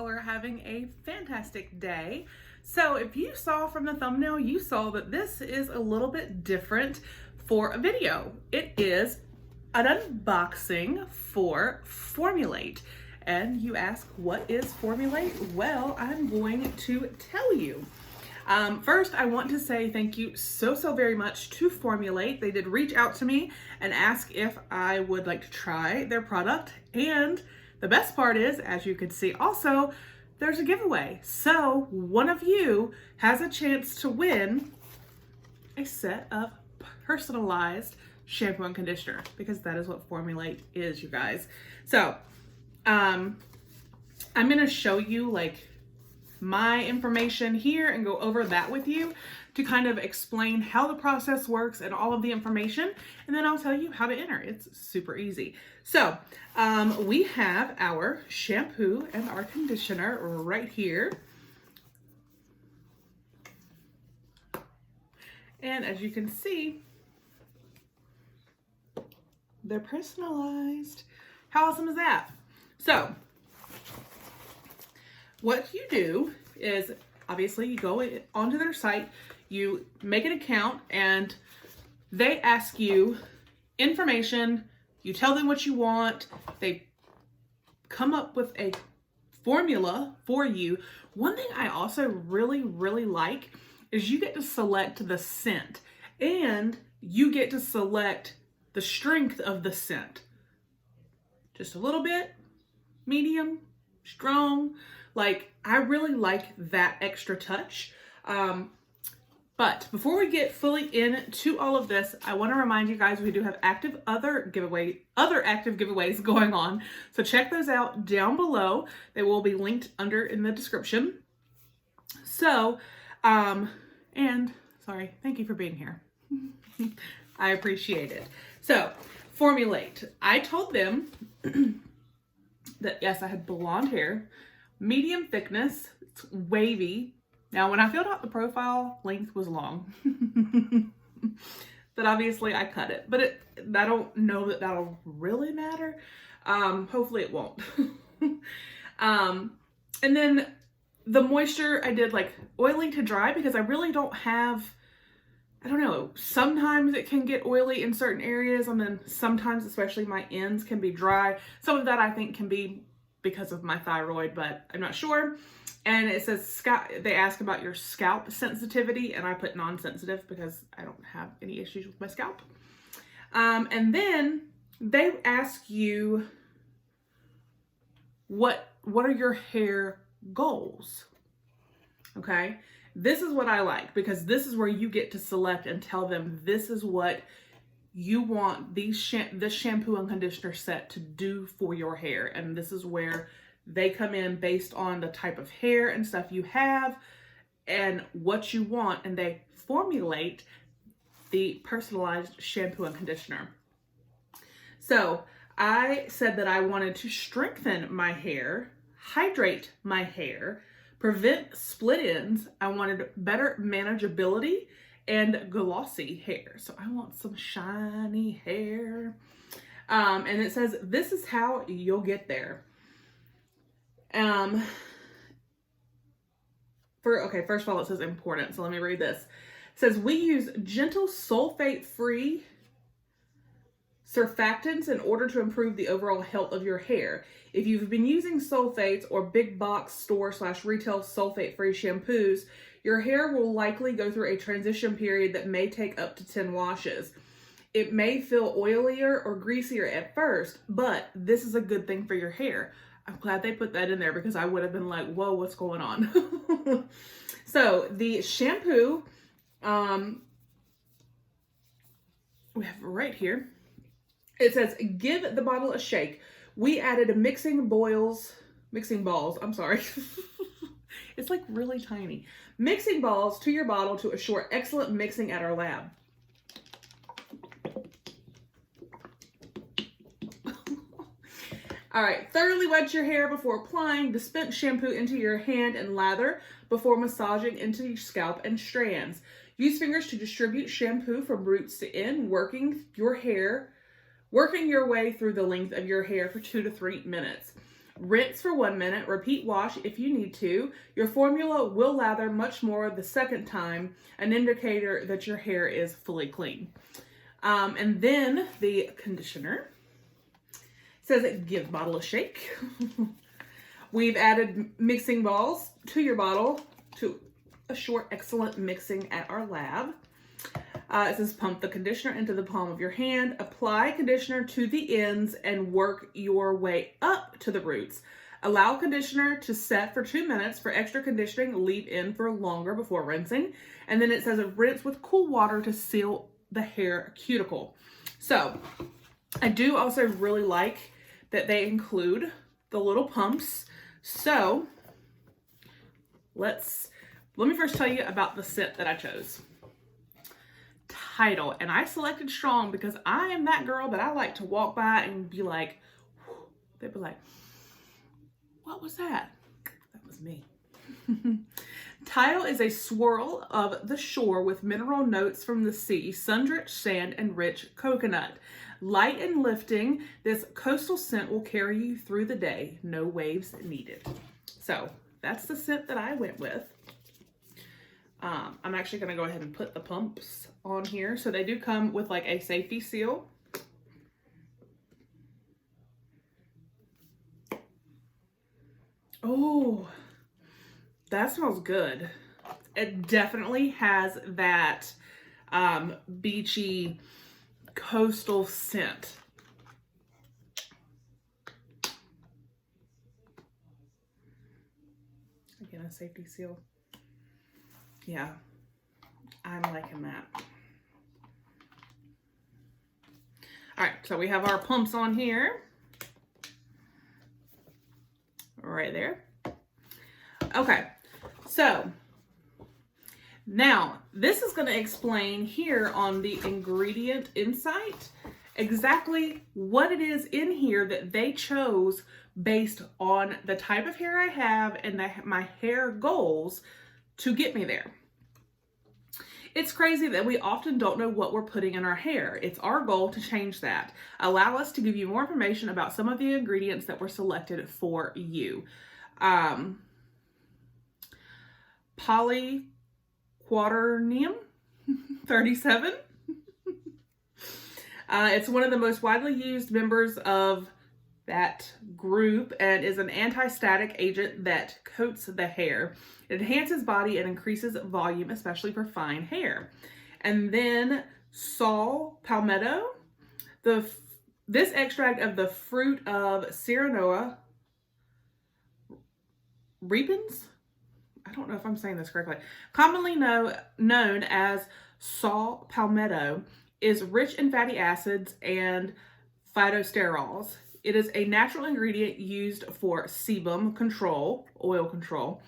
all are having a fantastic day. So if you saw from the thumbnail, you saw that this is a little bit different for a video. It is an unboxing for Formulate. And you ask, what is Formulate? Well, I'm going to tell you. First, I want to say thank you so very much to Formulate. They did reach out to me and ask if I would like to try their product. And the best part is, as you can see also, there's a giveaway. So one of you has a chance to win a set of personalized shampoo and conditioner, because that is what Formulate is, you guys. So I'm gonna show you like my information here and go over that with you to kind of explain how the process works and all of the information, and then I'll tell you how to enter. It's super easy. So we have our shampoo and our conditioner right here. And as you can see, they're personalized. How awesome is that? So what you do is, obviously, you go onto their site, you make an account, and they ask you information, you tell them what you want, they come up with a formula for you. One thing I also really like is you get to select the scent, and you get to select the strength of the scent. Just a little bit, medium, strong. Like, I really like that extra touch. But before we get fully into all of this, I want to remind you guys we do have other active giveaways going on. So check those out down below. They will be linked under in the description. So, and sorry, thank you for being here. I appreciate it. So, Formulate. I told them that yes, I had blonde hair, medium thickness, it's wavy. Now, when I filled out the profile, length was long. But obviously I cut it. But I don't know that that'll really matter. Hopefully it won't. And then the moisture, I did like oily to dry, because I really don't have, I don't know, sometimes it can get oily in certain areas, and then sometimes, especially my ends, can be dry. Some of that I think can be because of my thyroid, but I'm not sure. And it says scalp, they ask about your scalp sensitivity, and I put non-sensitive because I don't have any issues with my scalp. And then they ask you, what are your hair goals? Okay. This is what I like, because this is where you get to select and tell them this is what you want this shampoo and conditioner set to do for your hair. And this is where they come in based on the type of hair and stuff you have and what you want, and they formulate the personalized shampoo and conditioner. So I said that I wanted to strengthen my hair, hydrate my hair, prevent split ends. I wanted better manageability and glossy hair. So I want some shiny hair. And it says, this is how you'll get there. First of all, it says important. So let me read this. It says, we use gentle sulfate-free surfactants in order to improve the overall health of your hair. If you've been using sulfates or big box store/retail sulfate-free shampoos, your hair will likely go through a transition period that may take up to 10 washes. It may feel oilier or greasier at first, but this is a good thing for your hair. I'm glad they put that in there, because I would have been like, whoa, what's going on? So the shampoo, we have right here. It says, give the bottle a shake. We added mixing balls, I'm sorry. It's like really tiny. Mixing balls to your bottle to assure excellent mixing at our lab. All right, thoroughly wet your hair before applying. Dispense shampoo into your hand and lather before massaging into your scalp and strands. Use fingers to distribute shampoo from roots to end, working your way through the length of your hair for 2 to 3 minutes. Rinse for 1 minute, repeat wash if you need to. Your formula will lather much more the second time, an indicator that your hair is fully clean. And then the conditioner says it gives bottle a shake. We've added mixing balls to your bottle to assure excellent mixing at our lab. It says pump the conditioner into the palm of your hand, apply conditioner to the ends, and work your way up to the roots. Allow conditioner to set for 2 minutes. For extra conditioning, leave in for longer before rinsing. And then it says rinse with cool water to seal the hair cuticle. So I do also really like that they include the little pumps. So let me first tell you about the scent that I chose. Title. And I selected strong because I am that girl that I like to walk by and be like, they'd be like, what was that? That was me. Title is a swirl of the shore with mineral notes from the sea, sun-drenched sand, and rich coconut. Light and lifting, this coastal scent will carry you through the day. No waves needed. So that's the scent that I went with. I'm actually going to go ahead and put the pumps on here. So they do come with like a safety seal. Oh, that smells good. It definitely has that beachy coastal scent. Again, a safety seal. Yeah, I'm liking that. All right, so we have our pumps on here. Right there. Okay, so now this is going to explain here on the ingredient insight exactly what it is in here that they chose based on the type of hair I have and my hair goals to get me there. It's crazy that we often don't know what we're putting in our hair. It's our goal to change that. Allow us to give you more information about some of the ingredients that were selected for you. Polyquaternium 37. It's one of the most widely used members of that group and is an anti-static agent that coats the hair. It enhances body and increases volume, especially for fine hair. And then Saw Palmetto. This extract of the fruit of Serenoa repens, I don't know if I'm saying this correctly, commonly known as saw palmetto, is rich in fatty acids and phytosterols. It is a natural ingredient used for sebum control, oil control,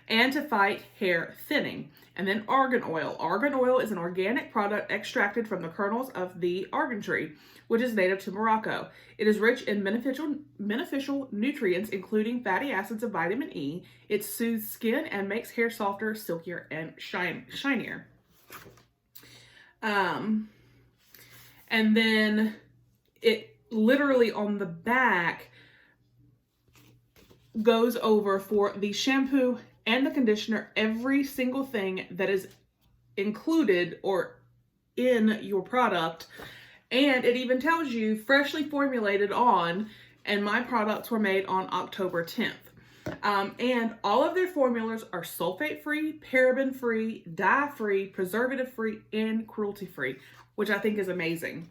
and to fight hair thinning. And then argan oil. Argan oil is an organic product extracted from the kernels of the argan tree, which is native to Morocco. It is rich in beneficial nutrients, including fatty acids of vitamin E. It soothes skin and makes hair softer, silkier, and shinier. And then it literally on the back goes over for the shampoo and the conditioner, every single thing that is included or in your product. And it even tells you freshly formulated on, and my products were made on October 10th. And all of their formulas are sulfate-free, paraben-free, dye-free, preservative-free, and cruelty-free, which I think is amazing.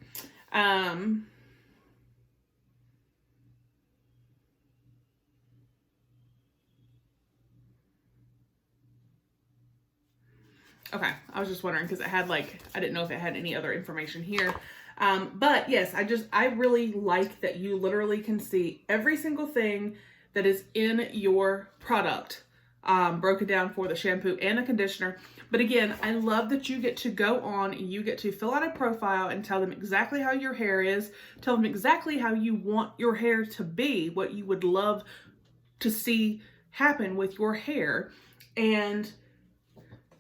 Okay, I was just wondering because it had I didn't know if it had any other information here. But yes, I really like that you literally can see every single thing that is in your product broken down for the shampoo and the conditioner. But again, I love that you get to go on, you get to fill out a profile and tell them exactly how your hair is, tell them exactly how you want your hair to be, what you would love to see happen with your hair. And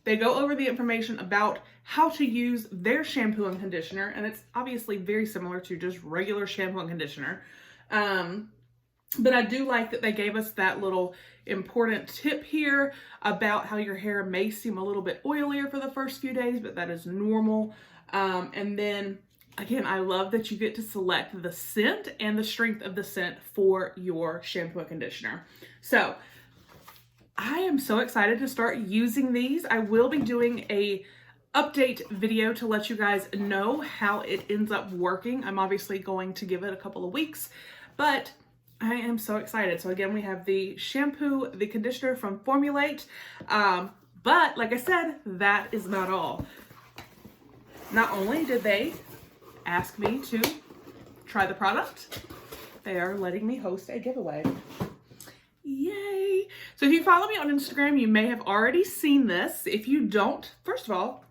they go over the information about how to use their shampoo and conditioner, and it's obviously very similar to just regular shampoo and conditioner. But I do like that they gave us that little important tip here about how your hair may seem a little bit oilier for the first few days, but that is normal. And then again, I love that you get to select the scent and the strength of the scent for your shampoo and conditioner. So I am so excited to start using these. I will be doing a update video to let you guys know how it ends up working. I'm obviously going to give it a couple of weeks, but I am so excited. So again, we have the shampoo, the conditioner from Formulate, but like I said, that is not all. Not only did they ask me to try the product, they are letting me host a giveaway. Yay! So if you follow me on Instagram, you may have already seen this. If you don't, first of all,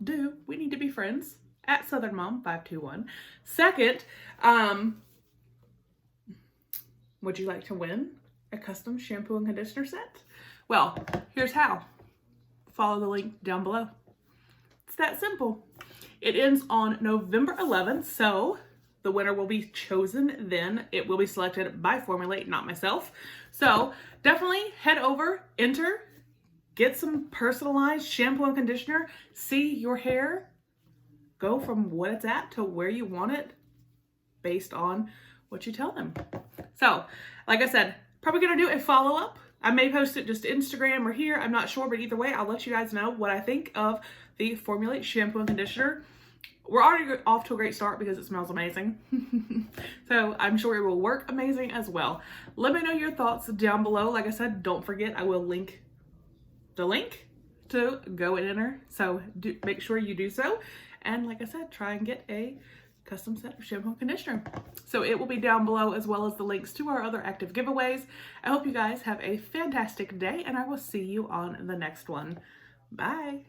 we need to be friends at Southern Mom 521. Second, would you like to win a custom shampoo and conditioner set? Well, here's how. Follow the link down below. It's that simple. It ends on November 11th, so the winner will be chosen then. It will be selected by Formulate, not myself. So definitely head over, enter, get some personalized shampoo and conditioner, see your hair go from what it's at to where you want it based on what you tell them. So, like I said, probably gonna do a follow-up. I may post it just to Instagram or here, I'm not sure, but either way, I'll let you guys know what I think of the Formulate shampoo and conditioner. We're already off to a great start because it smells amazing. So I'm sure it will work amazing as well. Let me know your thoughts down below. Like I said, don't forget, I will link the link to go and enter. So make sure you do so. And like I said, try and get a custom set of shampoo and conditioner. So it will be down below, as well as the links to our other active giveaways. I hope you guys have a fantastic day, and I will see you on the next one. Bye.